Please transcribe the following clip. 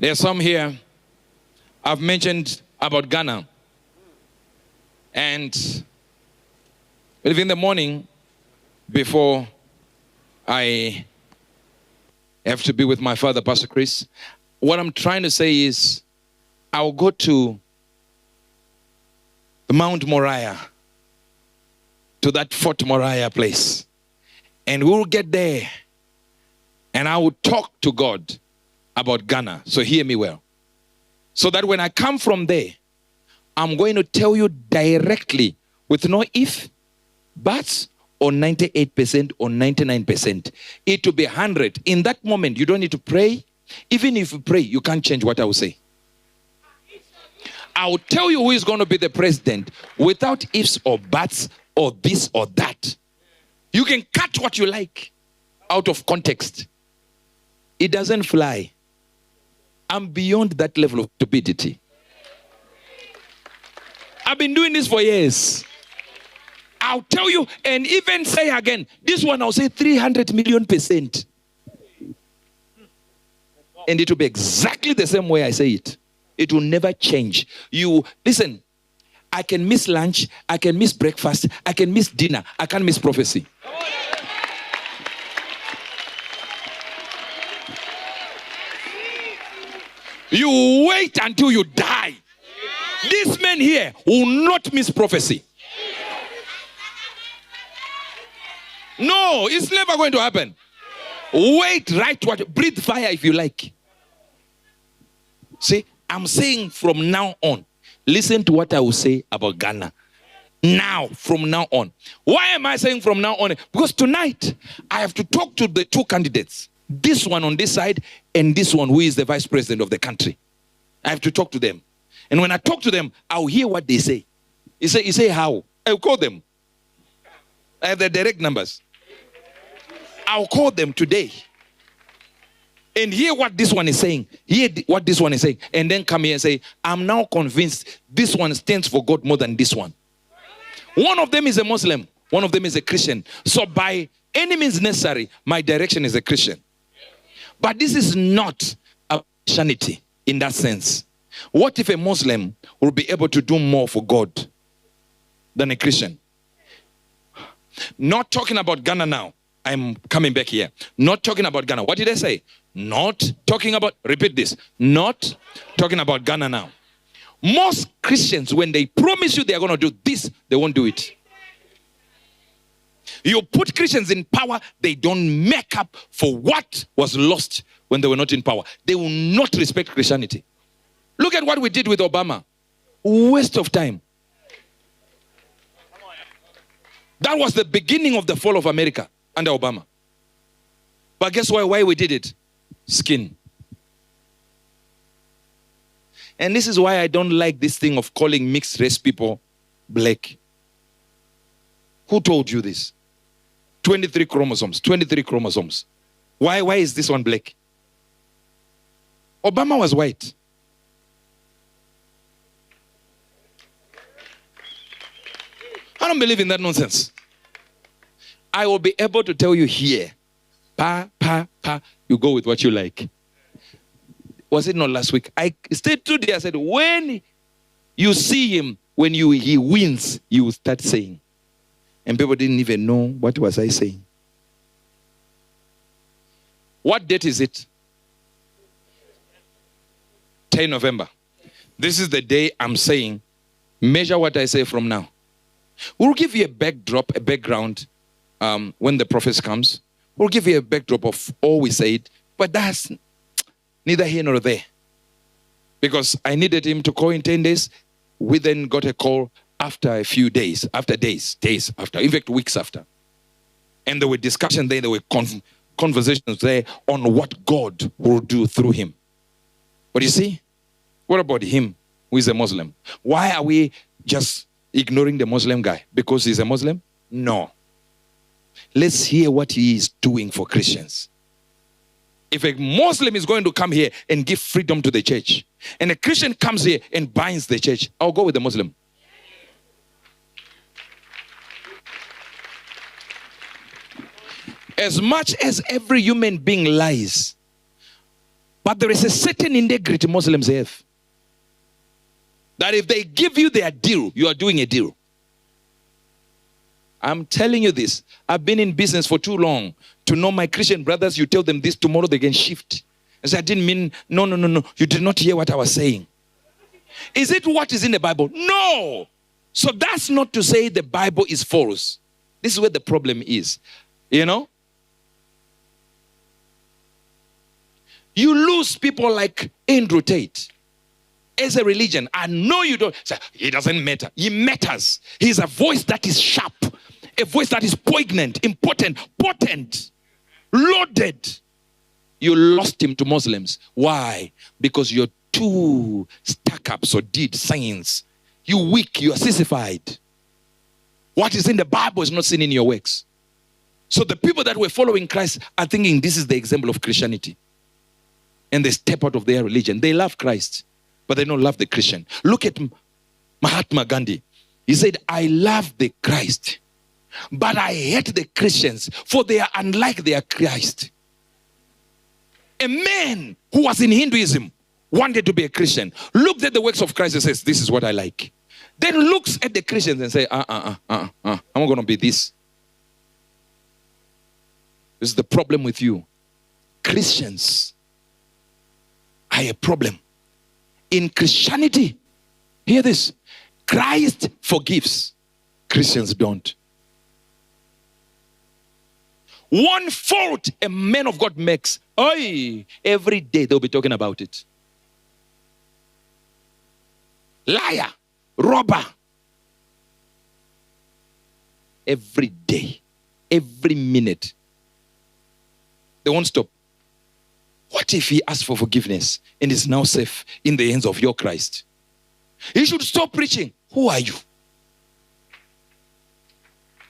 There are some here. I've mentioned about Ghana. And in the morning, before I have to be with my father, Pastor Chris, what I'm trying to say is I'll go to Mount Moriah, to that Fort Moriah place. And we'll get there. And I will talk to God about Ghana. So hear me well. So that when I come from there, I'm going to tell you directly with no if, buts, or 98% or 99%. It will be 100. In that moment, you don't need to pray. Even if you pray, you can't change what I will say. I will tell you who is going to be the president without ifs or buts or this or that. You can cut what you like out of context. It doesn't fly. I'm beyond that level of stupidity. I've been doing this for years. I'll tell you and even say again, this one I'll say 300 million%. And it will be exactly the same way I say it. It will never change. You, listen, I can miss lunch, I can miss breakfast, I can miss dinner, I can't miss prophecy. You wait until you die. This man here will not miss prophecy. No, it's never going to happen. Wait, write what, breathe fire if you like. See, I'm saying from now on, listen to what I will say about Ghana. Now, from now on. Why am I saying from now on? Because tonight, I have to talk to the two candidates. This one on this side, and this one who is the vice president of the country. I have to talk to them. And when I talk to them, I'll hear what they say. You say how? I'll call them. I have their direct numbers. I'll call them today. And hear what this one is saying. Hear what this one is saying. And then come here and say, I'm now convinced this one stands for God more than this one. One of them is a Muslim. One of them is a Christian. So by any means necessary, my direction is a Christian. But this is not a Christianity in that sense. What if a Muslim will be able to do more for God than a Christian? Not talking about Ghana now. I'm coming back here. Not talking about Ghana. What did I say? Not talking about, repeat this. Not talking about Ghana now. Most Christians, when they promise you they are going to do this, they won't do it. You put Christians in power, they don't make up for what was lost when they were not in power. They will not respect Christianity. Look at what we did with Obama. Waste of time. That was the beginning of the fall of America under Obama. But guess why we did it? Skin. And this is why I don't like this thing of calling mixed race people black. Who told you this? 23 chromosomes, 23 chromosomes. Why is this one black? Obama was white. I don't believe in that nonsense. I will be able to tell you here, you go with what you like. Was it not last week? I stayed today. I said, when you see him, when he wins, you will start saying. And people didn't even know what was I saying. What date is it? 10 November. This is the day I'm saying, measure what I say from now. We'll give you a backdrop, a background when the prophet comes. We'll give you a backdrop of all we said, but that's neither here nor there. Because I needed him to call in 10 days. We then got a call after a few days, after days after, in fact, weeks after. And there were discussions there, there were conversations there on what God will do through him. But you see, what about him who is a Muslim? Why are we just ignoring the Muslim guy? Because he's a Muslim? No. Let's hear what he is doing for Christians. If a Muslim is going to come here and give freedom to the church, and a Christian comes here and binds the church, I'll go with the Muslim. As much as every human being lies, But there is a certain integrity Muslims have. That if they give you their deal, you are doing a deal. I'm telling you this. I've been in business for too long to know my Christian brothers. You tell them this, tomorrow they can shift. And say, I didn't mean, no. You did not hear what I was saying. Is it what is in the Bible? No. So that's not to say the Bible is false. This is where the problem is. You know? You lose people like Andrew Tate as a religion. I know you don't. It doesn't matter. He matters. He's a voice that is sharp. A voice that is poignant, important, potent, loaded. You lost him to Muslims. Why? Because you're too stuck up, so did science. You weak, you are sissified. What is in the Bible is not seen in your works. So the people that were following Christ are thinking this is the example of Christianity. And they step out of their religion. They love Christ, but they don't love the Christian. Look at Mahatma Gandhi. He said, I love the Christ, but I hate the Christians, for they are unlike their Christ. A man who was in Hinduism wanted to be a Christian, looked at the works of Christ and says, this is what I like. Then looks at the Christians and says, I'm not going to be this. This is the problem with you. Christians are a problem. In Christianity, hear this, Christ forgives. Christians don't. One fault a man of God makes, every day they'll be talking about it. Liar, robber. Every day, every minute. They won't stop. What if he asks for forgiveness and is now safe in the hands of your Christ? He should stop preaching. Who are you?